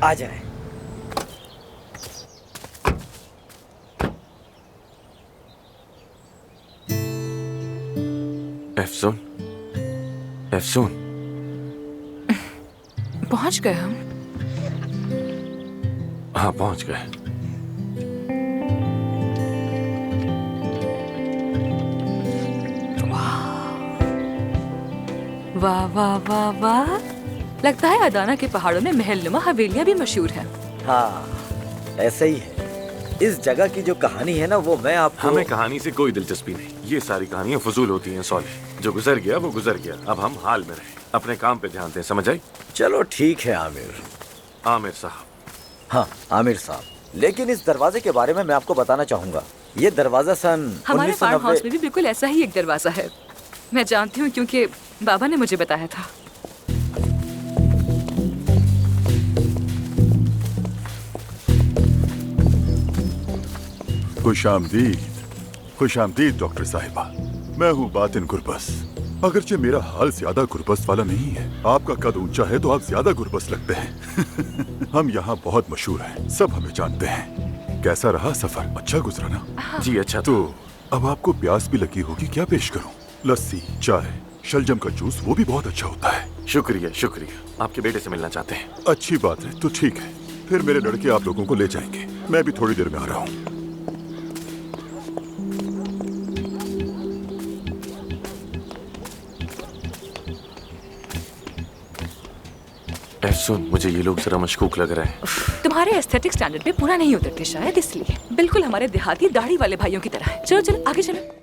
आ जाए। एफसून, एफसून, पहुंच गए हम। हाँ पहुंच गए। वाह वाह वाह वाह, लगता है अदाना के पहाड़ों में महलनुमा हवेलियां भी मशहूर हैं। हाँ, ऐसे ही है। इस जगह की जो कहानी है ना, वो मैं आपको। हमें कहानी से कोई दिलचस्पी नहीं। ये सारी कहानियां फजूल होती हैं सॉलिह। जो गुजर गया वो गुजर गया। अब हम हाल में रहे, अपने काम पे ध्यान दें, समझ आई? चलो ठीक है आमिर। आमिर साहब। हाँ आमिर साहब, लेकिन इस दरवाजे के बारे में मैं आपको बताना चाहूंगा। ये दरवाजा सन हमारे फार्म 1990। हाउस में भी बिल्कुल ऐसा ही एक दरवाजा है। मैं जानती हूँ क्योंकि बाबा ने मुझे बताया था। खुशामदीद, खुशामदीद डॉक्टर साहिबा। मैं हूँ बातिन गुरबस। अगरचे मेरा हाल ज्यादा गुरबस वाला नहीं है। आपका कद ऊंचा है तो आप ज्यादा गुरबस लगते हैं। हम यहाँ बहुत मशहूर हैं, सब हमें जानते हैं। कैसा रहा सफर? अच्छा गुजरा ना? जी अच्छा। तो अब आपको प्यास भी लगी होगी, क्या पेश करूँ? लस्सी, चाय, शलजम का जूस, वो भी बहुत अच्छा होता है। शुक्रिया शुक्रिया। आपके बेटे से मिलना चाहते हैं? अच्छी बात है, तो ठीक है। फिर मेरे लड़के आप लोगों को ले जाएंगे। मैं भी थोड़ी देर में आ रहा हूँ। एफसून, मुझे ये लोग जरा मशकूक लग रहे हैं। तुम्हारे एस्थेटिक स्टैंडर्ड पे पूरा नहीं उतरते शायद, इसलिए। बिल्कुल हमारे देहाती दाढ़ी वाले भाइयों की तरह है। चलो चलो आगे चलो।